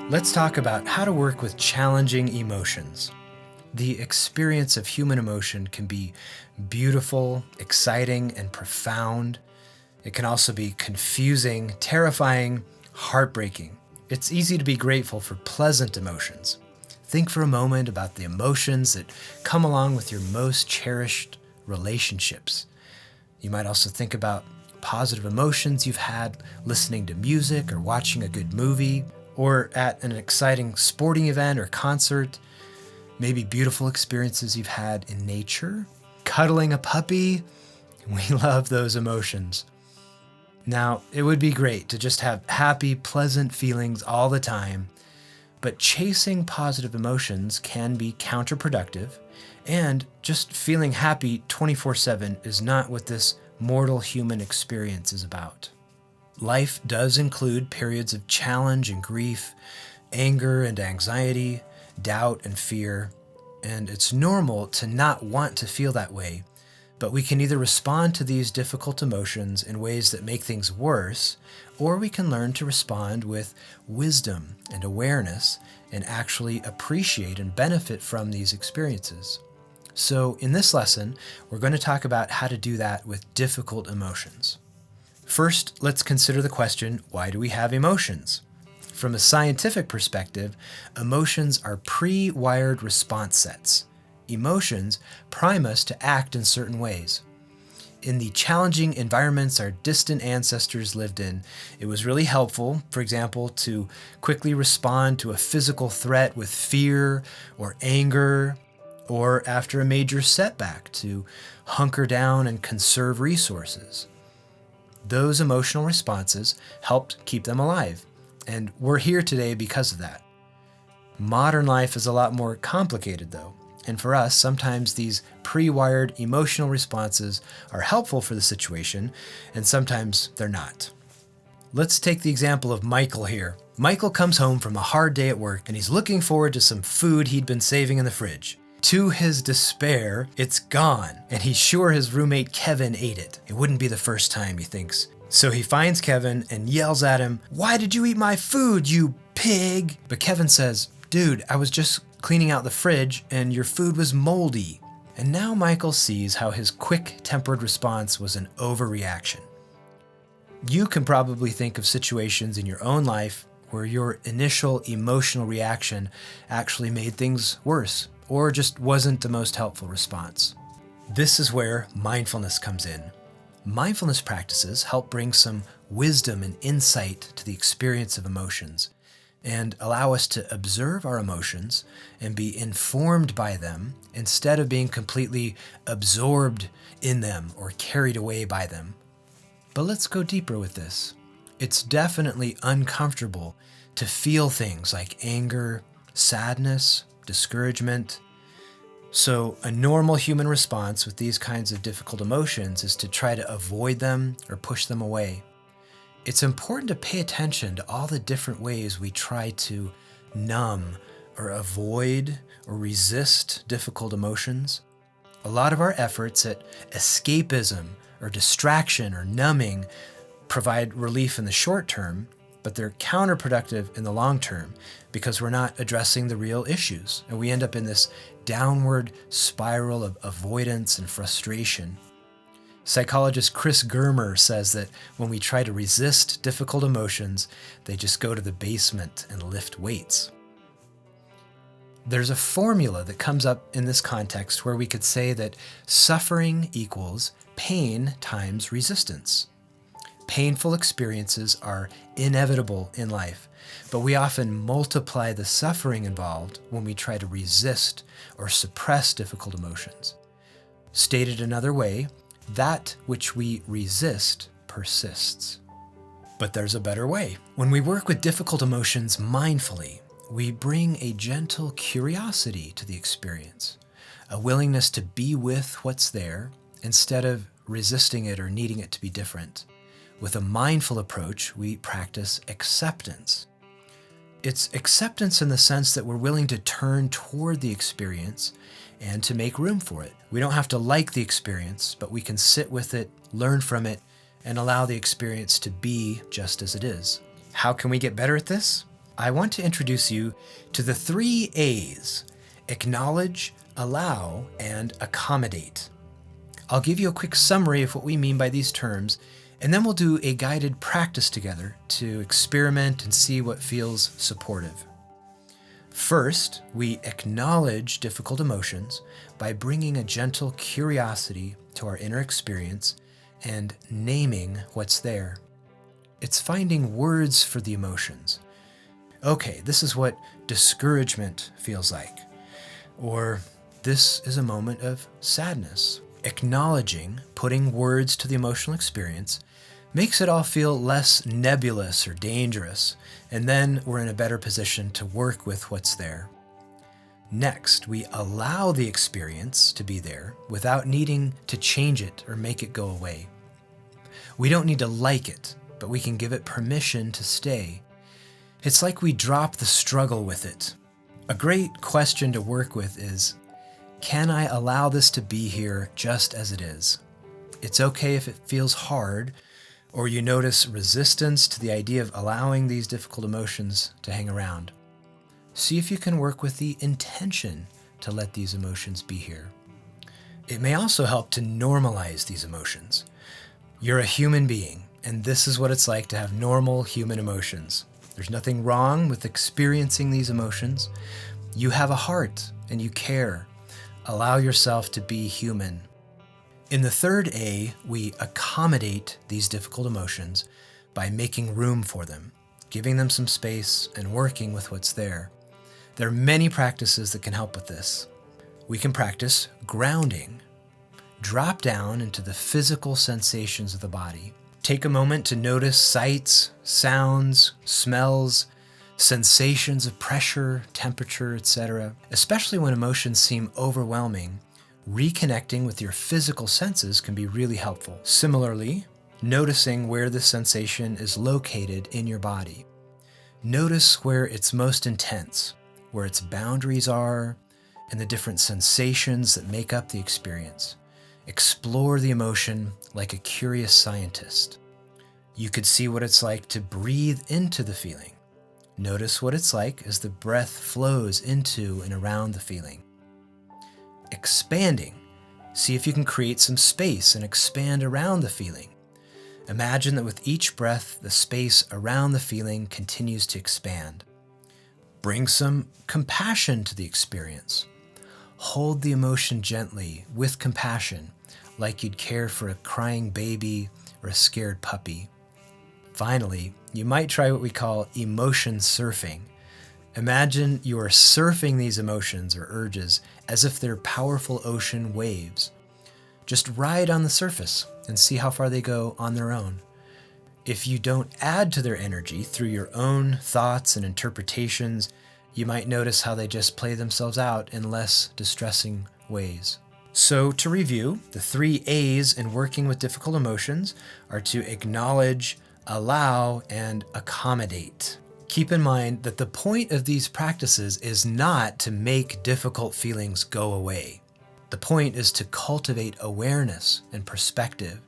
Let's talk about how to work with challenging emotions. The experience of human emotion can be beautiful, exciting, and profound. It can also be confusing, terrifying, heartbreaking. It's easy to be grateful for pleasant emotions. Think for a moment about the emotions that come along with your most cherished relationships. You might also think about positive emotions you've had listening to music or watching a good movie, or at an exciting sporting event or concert. Maybe beautiful experiences you've had in nature, cuddling a puppy. We love those emotions. Now, it would be great to just have happy, pleasant feelings all the time, but chasing positive emotions can be counterproductive, and just feeling happy 24/7 is not what this mortal human experience is about. Life does include periods of challenge and grief, anger and anxiety, doubt and fear, and it's normal to not want to feel that way, but we can either respond to these difficult emotions in ways that make things worse, or we can learn to respond with wisdom and awareness and actually appreciate and benefit from these experiences. So in this lesson, we're going to talk about how to do that with difficult emotions. First, let's consider the question, why do we have emotions? From a scientific perspective, emotions are pre-wired response sets. Emotions prime us to act in certain ways. In the challenging environments our distant ancestors lived in, it was really helpful, for example, to quickly respond to a physical threat with fear or anger, or after a major setback to hunker down and conserve resources. Those emotional responses helped keep them alive, and we're here today because of that. Modern life is a lot more complicated though, and for us, sometimes these pre-wired emotional responses are helpful for the situation, and sometimes they're not. Let's take the example of Michael here. Michael comes home from a hard day at work, and he's looking forward to some food he'd been saving in the fridge. To his despair, it's gone, and he's sure his roommate Kevin ate it. It wouldn't be the first time, he thinks. So he finds Kevin and yells at him, "Why did you eat my food, you pig?" But Kevin says, "Dude, I was just cleaning out the fridge and your food was moldy." And now Michael sees how his quick-tempered response was an overreaction. You can probably think of situations in your own life where your initial emotional reaction actually made things worse, or just wasn't the most helpful response. This is where mindfulness comes in. Mindfulness practices help bring some wisdom and insight to the experience of emotions and allow us to observe our emotions and be informed by them instead of being completely absorbed in them or carried away by them. But let's go deeper with this. It's definitely uncomfortable to feel things like anger, sadness, discouragement. So a normal human response with these kinds of difficult emotions is to try to avoid them or push them away. It's important to pay attention to all the different ways we try to numb or avoid or resist difficult emotions. A lot of our efforts at escapism or distraction or numbing provide relief in the short term, but they're counterproductive in the long term because we're not addressing the real issues, and we end up in this downward spiral of avoidance and frustration. Psychologist Chris Germer says that when we try to resist difficult emotions, they just go to the basement and lift weights. There's a formula that comes up in this context where we could say that suffering equals pain times resistance. Painful experiences are inevitable in life, but we often multiply the suffering involved when we try to resist or suppress difficult emotions. Stated another way, that which we resist persists. But there's a better way. When we work with difficult emotions mindfully, we bring a gentle curiosity to the experience, a willingness to be with what's there instead of resisting it or needing it to be different. With a mindful approach, we practice acceptance. It's acceptance in the sense that we're willing to turn toward the experience and to make room for it. We don't have to like the experience, but we can sit with it, learn from it, and allow the experience to be just as it is. How can we get better at this? I want to introduce you to the 3 A's: acknowledge, allow, and accommodate. I'll give you a quick summary of what we mean by these terms, and then we'll do a guided practice together to experiment and see what feels supportive. First, we acknowledge difficult emotions by bringing a gentle curiosity to our inner experience and naming what's there. It's finding words for the emotions. Okay, this is what discouragement feels like. Or this is a moment of sadness. Acknowledging, putting words to the emotional experience, makes it all feel less nebulous or dangerous, and then we're in a better position to work with what's there. Next, we allow the experience to be there without needing to change it or make it go away. We don't need to like it, but we can give it permission to stay. It's like we drop the struggle with it. A great question to work with is, can I allow this to be here just as it is? It's okay if it feels hard, or you notice resistance to the idea of allowing these difficult emotions to hang around. See if you can work with the intention to let these emotions be here. It may also help to normalize these emotions. You're a human being, and this is what it's like to have normal human emotions. There's nothing wrong with experiencing these emotions. You have a heart, and you care. Allow yourself to be human. In the 3rd A, we accommodate these difficult emotions by making room for them, giving them some space, and working with what's there. There are many practices that can help with this. We can practice grounding. Drop down into the physical sensations of the body. Take a moment to notice sights, sounds, smells, sensations of pressure, temperature, etc. Especially when emotions seem overwhelming, reconnecting with your physical senses can be really helpful. Similarly, noticing where the sensation is located in your body. Notice where it's most intense, where its boundaries are, and the different sensations that make up the experience. Explore the emotion like a curious scientist. You could see what it's like to breathe into the feeling. Notice what it's like as the breath flows into and around the feeling. Expanding. See if you can create some space and expand around the feeling. Imagine that with each breath, the space around the feeling continues to expand. Bring some compassion to the experience. Hold the emotion gently with compassion, like you'd care for a crying baby or a scared puppy. Finally, you might try what we call emotion surfing. Imagine you are surfing these emotions or urges as if they're powerful ocean waves. Just ride on the surface and see how far they go on their own. If you don't add to their energy through your own thoughts and interpretations, you might notice how they just play themselves out in less distressing ways. So to review, the 3 A's in working with difficult emotions are to acknowledge, allow, and accommodate. Keep in mind that the point of these practices is not to make difficult feelings go away. The point is to cultivate awareness and perspective,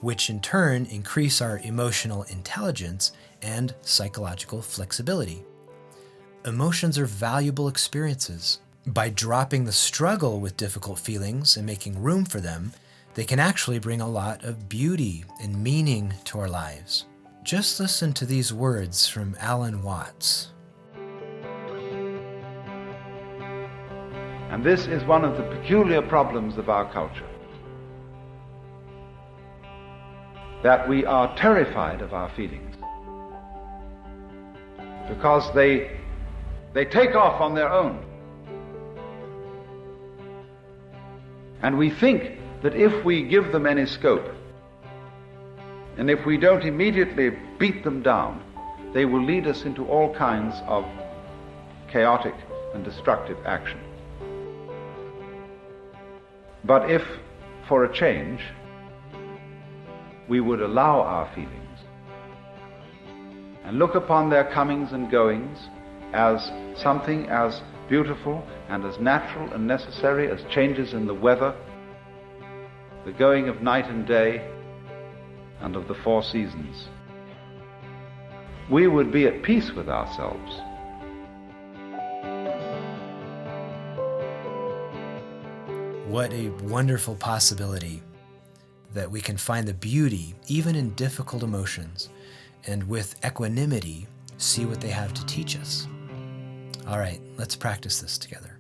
which in turn increase our emotional intelligence and psychological flexibility. Emotions are valuable experiences. By dropping the struggle with difficult feelings and making room for them, they can actually bring a lot of beauty and meaning to our lives. Just listen to these words from Alan Watts. And this is one of the peculiar problems of our culture, that we are terrified of our feelings because they take off on their own. And we think that if we give them any scope, and if we don't immediately beat them down, they will lead us into all kinds of chaotic and destructive action. But if, for a change, we would allow our feelings and look upon their comings and goings as something as beautiful and as natural and necessary as changes in the weather, the going of night and day, and of the 4 seasons, we would be at peace with ourselves. What a wonderful possibility that we can find the beauty even in difficult emotions, and with equanimity, see what they have to teach us. All right, let's practice this together.